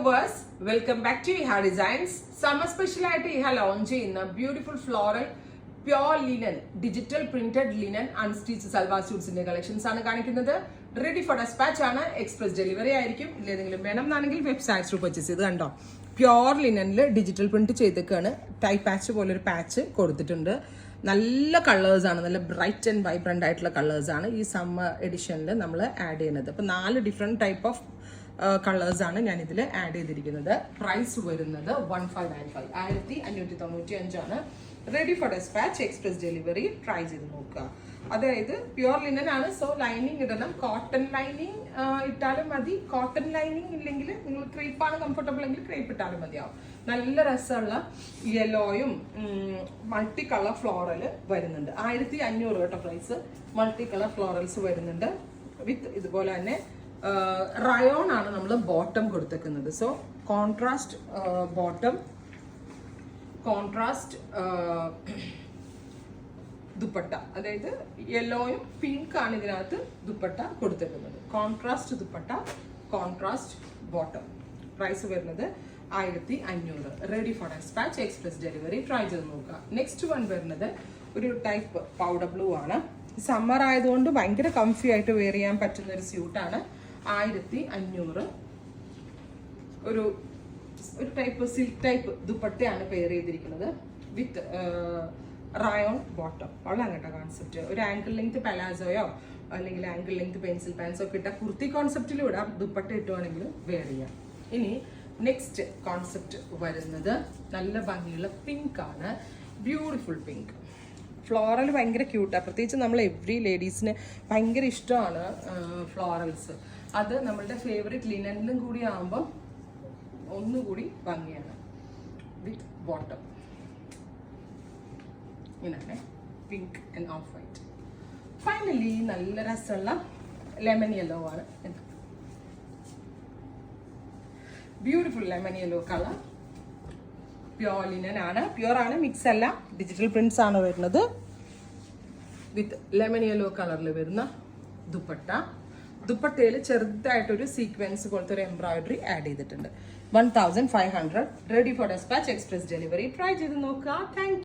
viewers, welcome back to Iha Designs. Summer special ആയിട്ട് ഇഹ launch ചെയ്യുന്ന beautiful floral pure linen digital printed linen unstitched salwar സ്യൂട്ട്സിന്റെ collections ആണ് കാണിക്കുന്നത്. റെഡി ഫോർ ഡെസ്പാച്ച് ആണ്. എക്സ്പ്രസ് ഡെലിവറി ആയിരിക്കും. ഇല്ലെങ്കിലും വേണം എന്നാണെങ്കിൽ വെബ്സൈറ്റ് ത്രൂ പർച്ചേസ് ചെയ്ത് കണ്ടോ. പ്യോർ ലിനനിൽ ഡിജിറ്റൽ പ്രിന്റ് ചെയ്തേക്കാണ്. ടൈ പാച്ച് പോലൊരു പാച്ച് കൊടുത്തിട്ടുണ്ട്. നല്ല കളേഴ്സ് ആണ്, നല്ല ബ്രൈറ്റ് ആൻഡ് വൈബ്രന്റ് ആയിട്ടുള്ള കളേഴ്സ് ആണ് ഈ സമ്മർ എഡിഷനിൽ നമ്മൾ ആഡ് ചെയ്യുന്നത്. അപ്പോൾ 4 ഡിഫറെന്റ് ടൈപ്പ് ഓഫ് കളേഴ്സ് ആണ് ഞാൻ ഇതിൽ ആഡ് ചെയ്തിരിക്കുന്നത്. പ്രൈസ് വരുന്നത് 1595 1595 ആണ്. Ready for dispatch express delivery. Try ചെയ്ത് നോക്കുക. അതായത് പ്യുവർ ലിനൻ ആണ്. സോ ലൈനിങ് ഇടണം. കോട്ടൺ ലൈനിങ് ഇട്ടാലും മതി. കോട്ടൺ ലൈനിങ് ഇല്ലെങ്കിൽ നിങ്ങൾ ക്രേപ്പാണ് കംഫർട്ടബിൾ എങ്കിൽ ക്രേപ്പ് ഇട്ടാലും മതിയാവും. നല്ല രസമുള്ള യെല്ലോയും മൾട്ടി കളർ ഫ്ലോറൽ വരുന്നുണ്ട്. 1500 കേട്ടോ പ്രൈസ്. മൾട്ടി കളർ ഫ്ലോറൽസ് വരുന്നുണ്ട് വിത്ത് ഇതുപോലെ തന്നെ റയോൺ ആണ് നമ്മൾ ബോട്ടം കൊടുത്തേക്കുന്നത്. So contrast bottom, contrast dupatta, അതായത് യെല്ലോയും പിങ്ക് ആണ് ഇതിനകത്ത് ദുപ്പട്ട കൊടുത്തേക്കുന്നത്. Contrast dupatta, contrast bottom. Price വരുന്നത് 1500. Ready for dispatch express delivery. Try ചെയ്ത് നോക്കുക. നെക്സ്റ്റ് വൺ വരുന്നത് ഒരു ടൈപ്പ് പൗഡർ ബ്ലൂ ആണ്. സമ്മർ ആയതുകൊണ്ട് ഭയങ്കര കംഫി ആയിട്ട് വെയർ ചെയ്യാൻ പറ്റുന്ന ഒരു സ്യൂട്ടാണ്. 1500. ഒരു ടൈപ്പ് സിൽക്ക് ടൈപ്പ് ദുപ്പട്ടയാണ് പെയർ ചെയ്തിരിക്കുന്നത് വിത്ത് റയോൺ ബോട്ടം. വളരെ കേട്ടോ കോൺസെപ്റ്റ്. ഒരു ആങ്കിൾ ലെങ്ത് പലാസോയോ അല്ലെങ്കിൽ ആങ്കിൾ ലെങ്ത് പെൻസിൽ പാൻസോ ഒക്കെ ഇട്ടാൽ കുർത്തി കോൺസെപ്റ്റിലും ഇടാം. ദുപ്പട്ട ഇട്ടുവാണെങ്കിലും വെയർ ചെയ്യാം. ഇനി നെക്സ്റ്റ് കോൺസെപ്റ്റ് വരുന്നത് നല്ല ഭംഗിയുള്ള പിങ്ക് ആണ്. Beautiful pink. ഫ്ലോറൽ ഭയങ്കര ക്യൂട്ടാണ്. പ്രത്യേകിച്ച് നമ്മൾ എവ്രി ലേഡീസിന് ഭയങ്കര ഇഷ്ടമാണ് ഫ്ലോറൽസ്. അത് നമ്മളുടെ ഫേവറേറ്റ് ലിനനിലും കൂടി ആകുമ്പോൾ ഒന്നുകൂടി ഭംഗിയാണ്. വിത്ത് ബോട്ടം ഇങ്ങനെ pink and of white. Finally നല്ല രസമുള്ള ലെമൺ യെല്ലോ ആണ്. Beautiful lemon yellow colour. Pure linen ആണ്. പ്യോർ ആണ്, മിക്സ് അല്ല. ഡിജിറ്റൽ പ്രിന്റ്സ് ആണ് വരുന്നത് വിത്ത് ലെമൺ യെല്ലോ കളറിൽ വരുന്ന ദുപ്പട്ട. ദുപ്പട്ടയിൽ ചെറുതായിട്ടൊരു സീക്വൻസ് പോലത്തെ ഒരു എംബ്രോയിഡറി ആഡ് ചെയ്തിട്ടുണ്ട്. 1500. Ready for dispatch express delivery. Try ചെയ്ത് നോക്കുക. താങ്ക്